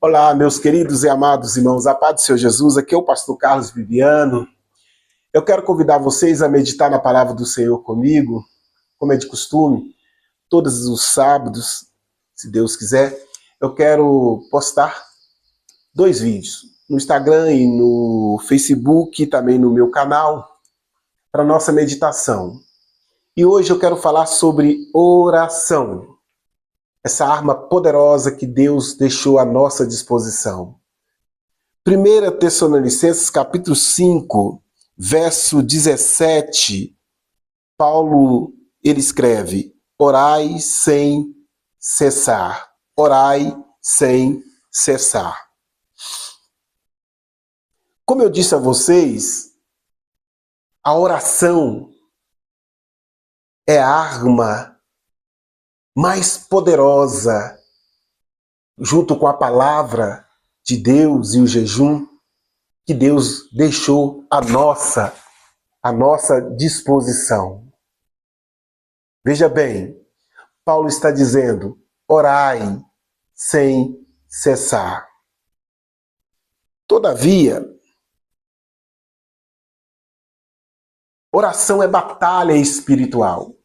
Olá, meus queridos e amados irmãos, a paz do Senhor Jesus, aqui é o pastor Carlos Viviano. Eu quero convidar vocês a meditar na palavra do Senhor comigo, como é de costume, todos os sábados, se Deus quiser. Eu quero postar 2 vídeos, no Instagram e no Facebook, e também no meu canal, para nossa meditação. E hoje eu quero falar sobre oração. Essa arma poderosa que Deus deixou à nossa disposição. 1 Tessalonicenses capítulo 5, verso 17, Paulo ele escreve: orai sem cessar. Orai sem cessar. Como eu disse a vocês, a oração é a arma mais poderosa, junto com a palavra de Deus e o jejum, que Deus deixou à nossa disposição. Veja bem, Paulo está dizendo: orai sem cessar. Todavia, oração é batalha espiritual.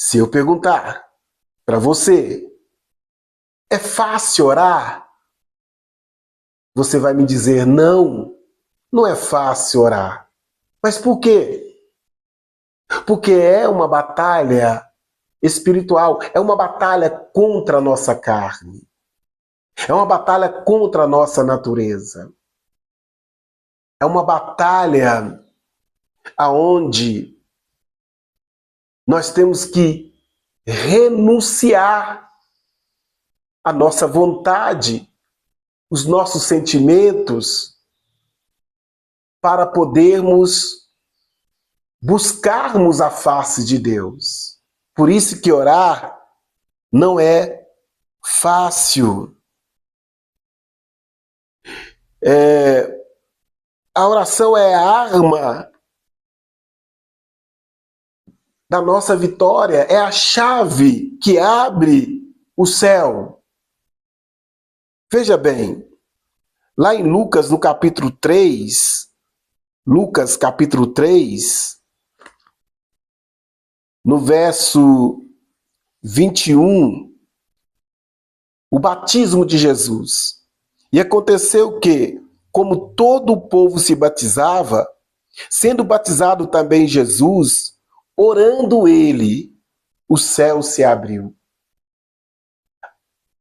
Se eu perguntar para você, é fácil orar? Você vai me dizer: não, não é fácil orar. Mas por quê? Porque é uma batalha espiritual, é uma batalha contra a nossa carne, é uma batalha contra a nossa natureza, é uma batalha aonde nós temos que renunciar à nossa vontade, os nossos sentimentos, para podermos buscarmos a face de Deus. Por isso que orar não é fácil. A oração é a arma da nossa vitória, é a chave que abre o céu. Veja bem, lá em Lucas, no capítulo 3, Lucas capítulo 3, no verso 21, o batismo de Jesus. E aconteceu que, como todo o povo se batizava, sendo batizado também Jesus, orando ele, o céu se abriu.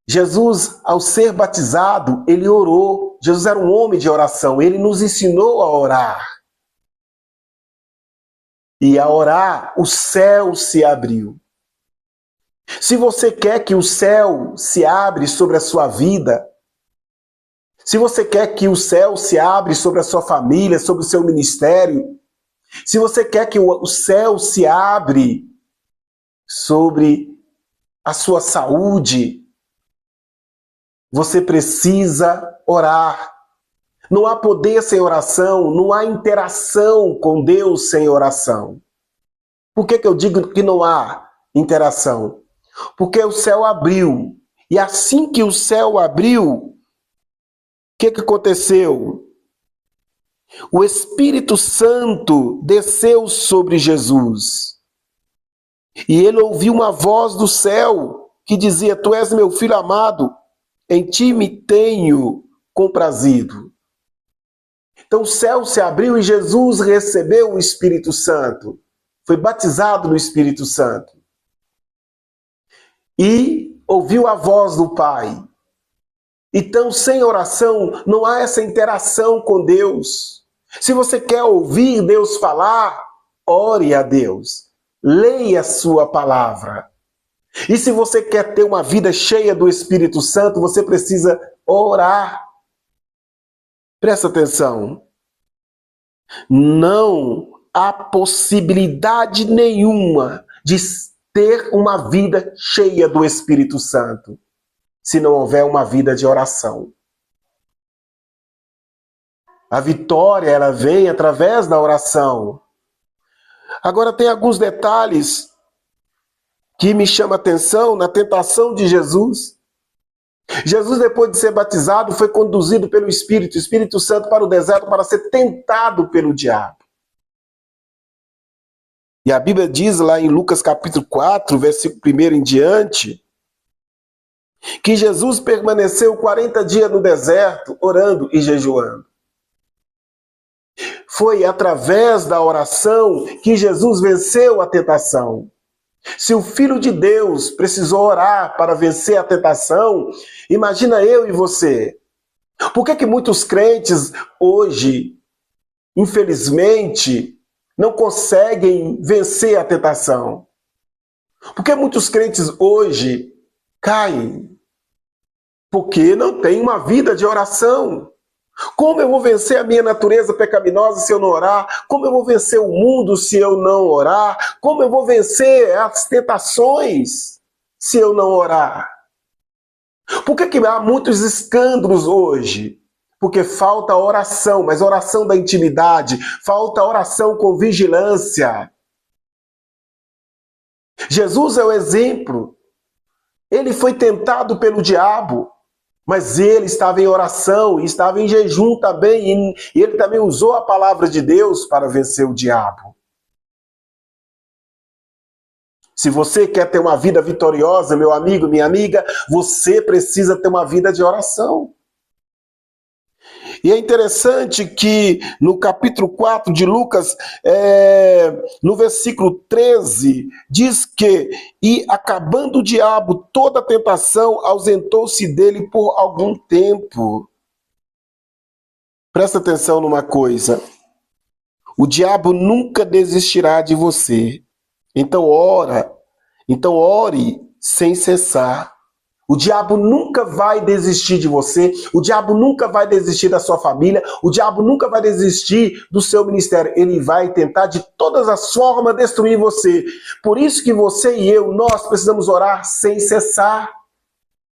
Jesus, ao ser batizado, ele orou. Jesus era um homem de oração, ele nos ensinou a orar. E a orar, o céu se abriu. Se você quer que o céu se abra sobre a sua vida, se você quer que o céu se abra sobre a sua família, sobre o seu ministério, se você quer que o céu se abra sobre a sua saúde, você precisa orar. Não há poder sem oração, não há interação com Deus sem oração. Por que eu digo que não há interação? Porque o céu abriu. E assim que o céu abriu, o que aconteceu? O Espírito Santo desceu sobre Jesus. E ele ouviu uma voz do céu que dizia: tu és meu filho amado, em ti me tenho comprazido. Então o céu se abriu e Jesus recebeu o Espírito Santo. Foi batizado no Espírito Santo. E ouviu a voz do Pai. Então, sem oração, não há essa interação com Deus. Se você quer ouvir Deus falar, ore a Deus. Leia a sua palavra. E se você quer ter uma vida cheia do Espírito Santo, você precisa orar. Presta atenção. Não há possibilidade nenhuma de ter uma vida cheia do Espírito Santo se não houver uma vida de oração. A vitória, ela vem através da oração. Agora tem alguns detalhes que me chamam a atenção na tentação de Jesus. Jesus, depois de ser batizado, foi conduzido pelo Espírito Santo para o deserto para ser tentado pelo diabo. E a Bíblia diz lá em Lucas capítulo 4, versículo 1 em diante, que Jesus permaneceu 40 dias no deserto, orando e jejuando. Foi através da oração que Jesus venceu a tentação. Se o Filho de Deus precisou orar para vencer a tentação, imagina eu e você. Por que muitos crentes hoje, infelizmente, não conseguem vencer a tentação? Por que muitos crentes hoje caem? Porque não têm uma vida de oração. Como eu vou vencer a minha natureza pecaminosa se eu não orar? Como eu vou vencer o mundo se eu não orar? Como eu vou vencer as tentações se eu não orar? Por que há muitos escândalos hoje? Porque falta oração, mas oração da intimidade, falta oração com vigilância. Jesus é o exemplo. Ele foi tentado pelo diabo, mas ele estava em oração, estava em jejum também, e ele também usou a palavra de Deus para vencer o diabo. Se você quer ter uma vida vitoriosa, meu amigo, minha amiga, você precisa ter uma vida de oração. E é interessante que no capítulo 4 de Lucas, no versículo 13, diz que, e acabando o diabo toda a tentação, ausentou-se dele por algum tempo. Presta atenção numa coisa. O diabo nunca desistirá de você. Então ore sem cessar. O diabo nunca vai desistir de você, o diabo nunca vai desistir da sua família, o diabo nunca vai desistir do seu ministério. Ele vai tentar de todas as formas destruir você. Por isso que você e eu, nós precisamos orar sem cessar.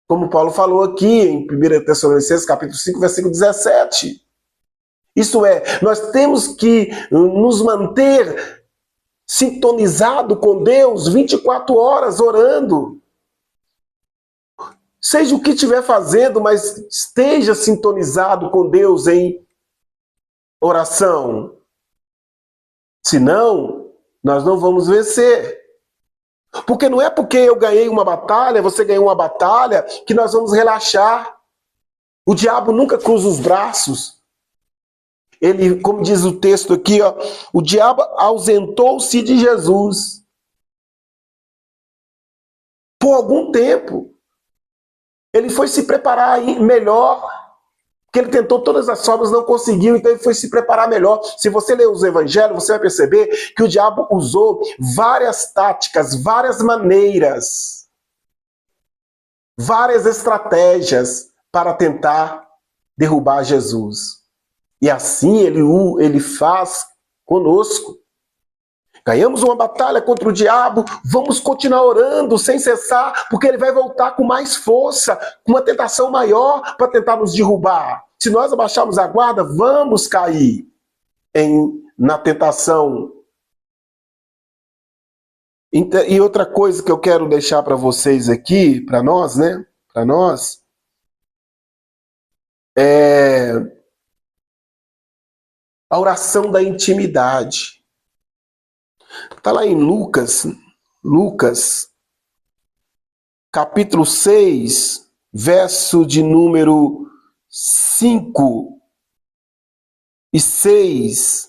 Como Paulo falou aqui em 1 Tessalonicenses capítulo 5, versículo 17. Isso é, nós temos que nos manter sintonizado com Deus 24 horas orando. Seja o que estiver fazendo, mas esteja sintonizado com Deus em oração. Senão, nós não vamos vencer. Porque não é porque eu ganhei uma batalha, você ganhou uma batalha, que nós vamos relaxar. O diabo nunca cruza os braços. Ele, como diz o texto aqui, ó, o diabo ausentou-se de Jesus por algum tempo. Ele foi se preparar melhor, porque ele tentou todas as formas, não conseguiu, então ele foi se preparar melhor. Se você ler os evangelhos, você vai perceber que o diabo usou várias táticas, várias maneiras, várias estratégias para tentar derrubar Jesus. E assim ele faz conosco. Ganhamos uma batalha contra o diabo, vamos continuar orando sem cessar, porque ele vai voltar com mais força, com uma tentação maior para tentar nos derrubar. Se nós abaixarmos a guarda, vamos cair na tentação. E outra coisa que eu quero deixar para vocês aqui, para nós, né? Para nós, é a oração da intimidade. Está lá em Lucas, capítulo 6, verso de número 5 e 6.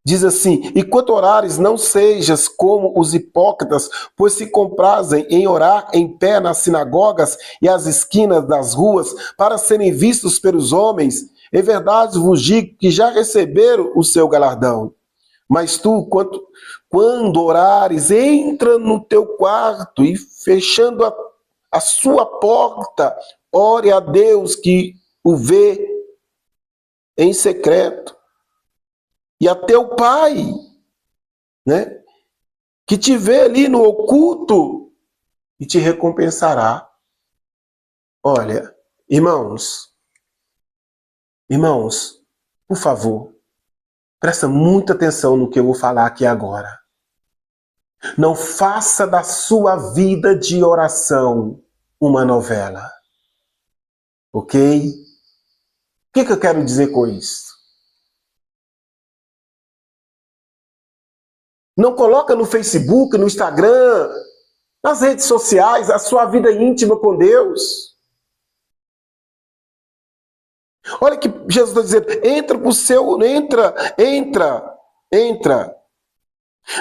Diz assim: e quanto orares, não sejas como os hipócritas, pois se comprazem em orar em pé nas sinagogas e às esquinas das ruas, para serem vistos pelos homens. Em verdade vos digo que já receberam o seu galardão. Mas tu, quando orares, entra no teu quarto e, fechando a sua porta, ore a Deus que o vê em secreto. E a teu Pai, né, que te vê ali no oculto e te recompensará. Olha, irmãos, por favor, presta muita atenção no que eu vou falar aqui agora. Não faça da sua vida de oração uma novela. Ok? O que eu quero dizer com isso? Não coloca no Facebook, no Instagram, nas redes sociais, a sua vida íntima com Deus. Olha que Jesus está dizendo, entra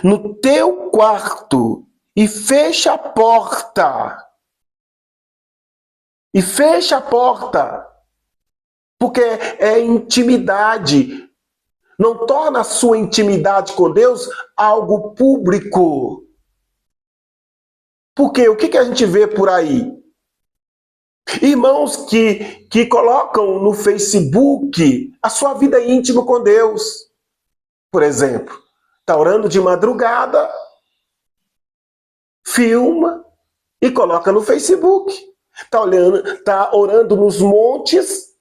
no teu quarto e fecha a porta. E fecha a porta. Porque é intimidade. Não torna a sua intimidade com Deus algo público. Porque o que a gente vê por aí? Irmãos que colocam no Facebook a sua vida íntima com Deus. Por exemplo, está orando de madrugada, filma e coloca no Facebook. Está orando nos montes,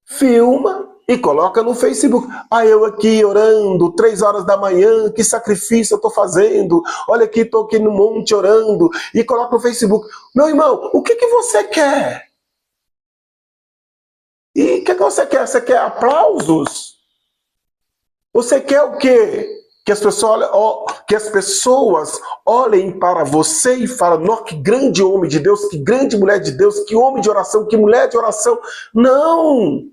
filma e coloca no Facebook. Eu aqui orando, 3 horas da manhã, que sacrifício eu estou fazendo. Olha aqui, estou aqui no monte orando e coloca no Facebook. Meu irmão, o que você quer? E o que você quer? Você quer aplausos? Você quer o quê? Que as pessoas olhem para você e falem, nossa, que grande homem de Deus, que grande mulher de Deus, que homem de oração, que mulher de oração. Não!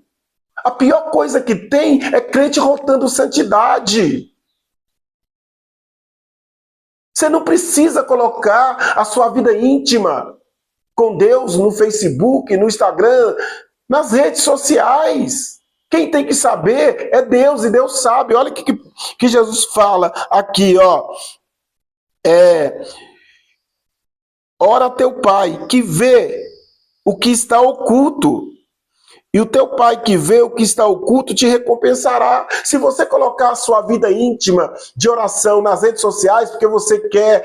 A pior coisa que tem é crente rotando santidade. Você não precisa colocar a sua vida íntima com Deus no Facebook, no Instagram, nas redes sociais. Quem tem que saber é Deus, e Deus sabe. Olha o que Jesus fala aqui, ó. Ora a teu Pai, que vê o que está oculto, e o teu Pai que vê o que está oculto te recompensará. Se você colocar a sua vida íntima de oração nas redes sociais, porque você quer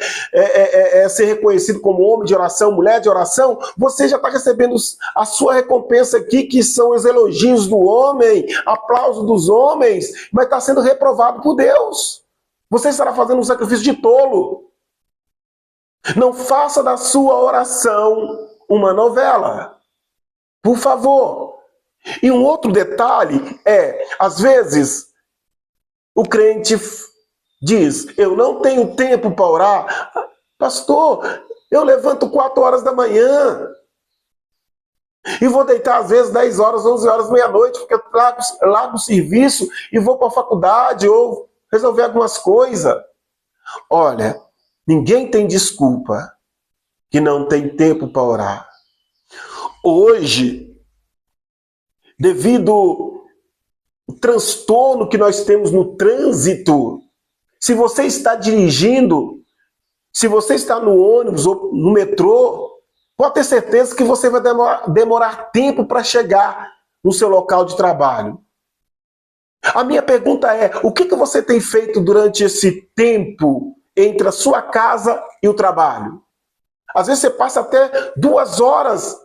ser reconhecido como homem de oração, mulher de oração, você já está recebendo a sua recompensa aqui, que são os elogios do homem, aplauso dos homens, mas está sendo reprovado por Deus. Você estará fazendo um sacrifício de tolo. Não faça da sua oração uma novela. Por favor. E um outro detalhe às vezes, o crente diz, eu não tenho tempo para orar. Pastor, eu levanto 4 horas da manhã e vou deitar às vezes 10 horas, 11 horas, meia-noite, porque eu largo o serviço e vou para a faculdade ou resolver algumas coisas. Olha, ninguém tem desculpa que não tem tempo para orar. Hoje, devido ao transtorno que nós temos no trânsito, se você está dirigindo, se você está no ônibus ou no metrô, pode ter certeza que você vai demorar tempo para chegar no seu local de trabalho. A minha pergunta é, o que você tem feito durante esse tempo entre a sua casa e o trabalho? Às vezes você passa até 2 horas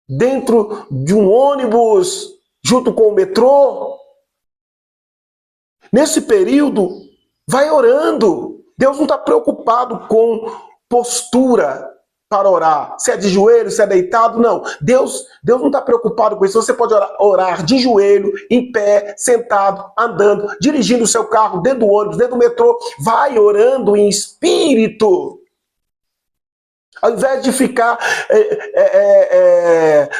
dentro de um ônibus, junto com o metrô. Nesse período, vai orando. Deus não está preocupado com postura para orar. Se é de joelho, se é deitado, não. Deus não está preocupado com isso. Você pode orar de joelho, em pé, sentado, andando, dirigindo o seu carro, dentro do ônibus, dentro do metrô. Vai orando em espírito. Ao invés de ficar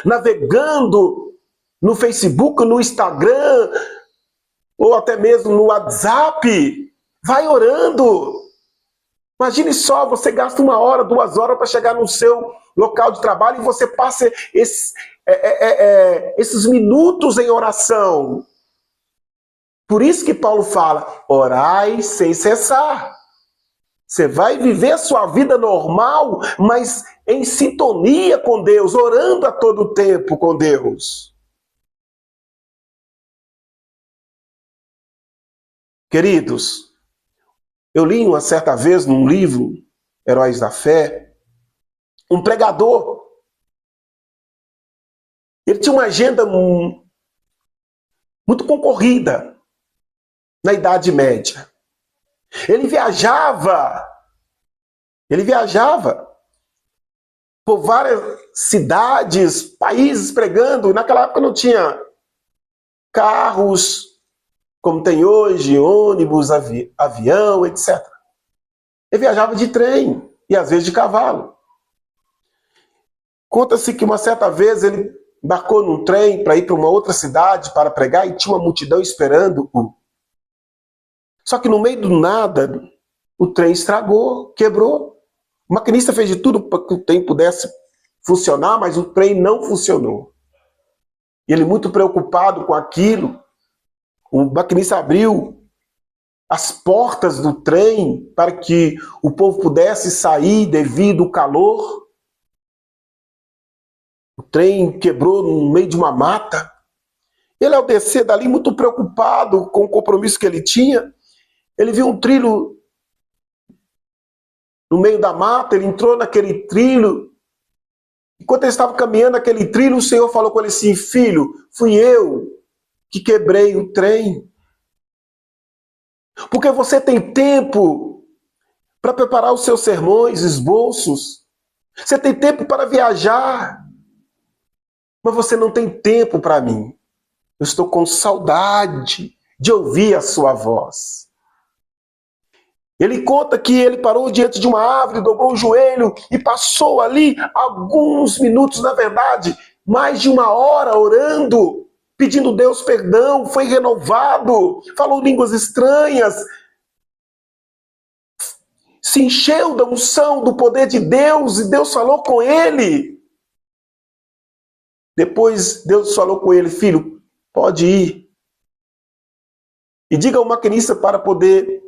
navegando no Facebook, no Instagram, ou até mesmo no WhatsApp, vai orando. Imagine só, você gasta 1 hora, 2 horas para chegar no seu local de trabalho e você passa esses minutos em oração. Por isso que Paulo fala, orai sem cessar. Você vai viver a sua vida normal, mas em sintonia com Deus, orando a todo tempo com Deus. Queridos, eu li uma certa vez num livro, Heróis da Fé, um pregador. Ele tinha uma agenda muito concorrida na Idade Média. Ele viajava por várias cidades, países pregando. E naquela época não tinha carros como tem hoje, ônibus, avião, etc. Ele viajava de trem e às vezes de cavalo. Conta-se que uma certa vez ele embarcou num trem para ir para uma outra cidade para pregar e tinha uma multidão esperando-o. Só que no meio do nada, o trem estragou, quebrou. O maquinista fez de tudo para que o trem pudesse funcionar, mas o trem não funcionou. E ele, muito preocupado com aquilo, o maquinista abriu as portas do trem para que o povo pudesse sair devido ao calor. O trem quebrou no meio de uma mata. Ele, ao descer dali, muito preocupado com o compromisso que ele tinha, ele viu um trilho no meio da mata, ele entrou naquele trilho. Enquanto ele estava caminhando naquele trilho, o Senhor falou com ele assim: filho, fui eu que quebrei o trem. Porque você tem tempo para preparar os seus sermões, esboços. Você tem tempo para viajar. Mas você não tem tempo para mim. Eu estou com saudade de ouvir a sua voz. Ele conta que ele parou diante de uma árvore, dobrou o joelho e passou ali alguns minutos, na verdade, mais de uma hora orando, pedindo a Deus perdão, foi renovado, falou línguas estranhas, se encheu da unção, do poder de Deus, e Deus falou com ele. Depois Deus falou com ele: filho, pode ir. E diga ao maquinista para poder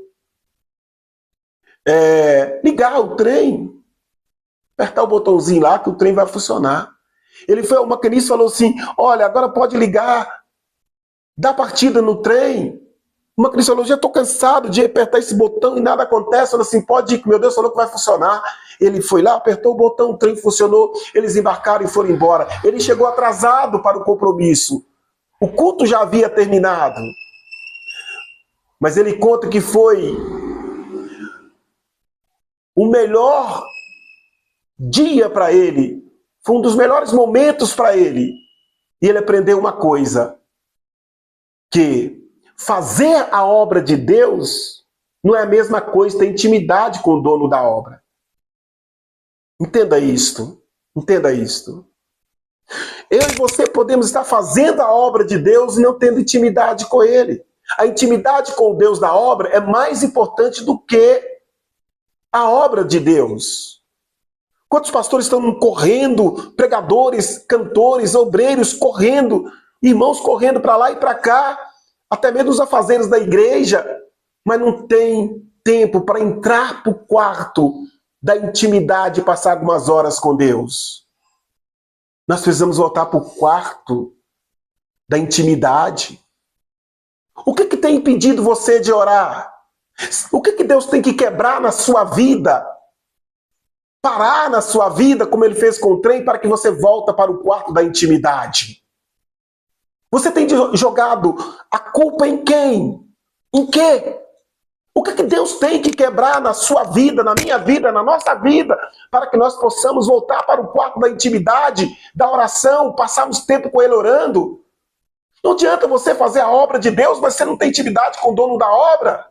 ligar o trem, apertar o botãozinho lá que o trem vai funcionar. Ele foi ao maquinista e falou assim: olha, agora pode ligar, dá partida no trem. O maquinista falou: já estou cansado de apertar esse botão e nada acontece. Falou assim: pode ir, que meu Deus falou que vai funcionar. Ele foi lá, apertou o botão, o trem funcionou, eles embarcaram e foram embora. Ele chegou atrasado para o compromisso. O culto já havia terminado. Mas ele conta que foi o melhor dia para ele, foi um dos melhores momentos para ele. E ele aprendeu uma coisa, que fazer a obra de Deus não é a mesma coisa ter intimidade com o dono da obra. Entenda isto, entenda isto. Eu e você podemos estar fazendo a obra de Deus e não tendo intimidade com Ele. A intimidade com o Deus da obra é mais importante do que a obra de Deus. Quantos pastores estão correndo, pregadores, cantores, obreiros correndo, irmãos correndo para lá e para cá, até mesmo os afazeres da igreja, mas não tem tempo para entrar para o quarto da intimidade e passar algumas horas com Deus. Nós precisamos voltar para o quarto da intimidade. O que tem impedido você de orar? O que Deus tem que quebrar na sua vida? Parar na sua vida, como Ele fez com o trem, para que você volte para o quarto da intimidade? Você tem jogado a culpa em quem? Em quê? O que Deus tem que quebrar na sua vida, na minha vida, na nossa vida, para que nós possamos voltar para o quarto da intimidade, da oração, passarmos tempo com Ele orando? Não adianta você fazer a obra de Deus, mas você não tem intimidade com o dono da obra.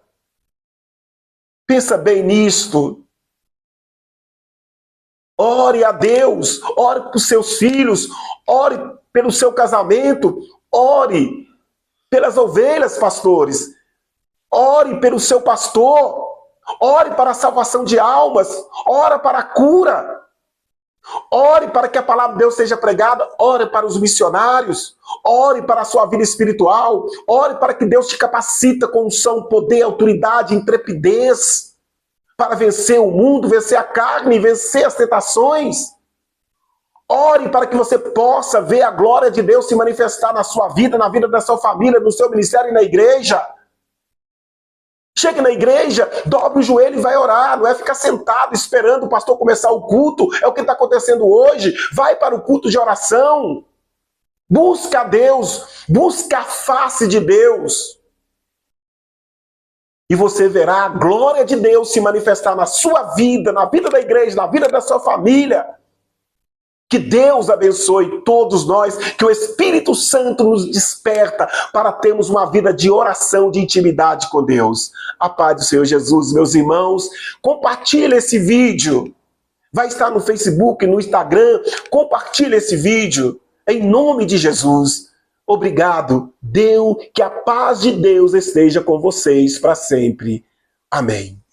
Pensa bem nisto. Ore a Deus, ore para os seus filhos, ore pelo seu casamento, ore pelas ovelhas, pastores. Ore pelo seu pastor, ore para a salvação de almas, ore para a cura, ore para que a palavra de Deus seja pregada, ore para os missionários, ore para a sua vida espiritual, ore para que Deus te capacita com unção, poder, autoridade, intrepidez, para vencer o mundo, vencer a carne, vencer as tentações. Ore para que você possa ver a glória de Deus se manifestar na sua vida, na vida da sua família, no seu ministério e na igreja. Chega na igreja, dobre o joelho e vai orar. Não é ficar sentado esperando o pastor começar o culto. É o que está acontecendo hoje. Vai para o culto de oração. Busca a Deus. Busca a face de Deus. E você verá a glória de Deus se manifestar na sua vida, na vida da igreja, na vida da sua família. Que Deus abençoe todos nós, que o Espírito Santo nos desperta para termos uma vida de oração, de intimidade com Deus. A paz do Senhor Jesus, meus irmãos. Compartilhe esse vídeo. Vai estar no Facebook, no Instagram. Compartilhe esse vídeo. Em nome de Jesus. Obrigado. Deus, que a paz de Deus esteja com vocês para sempre. Amém.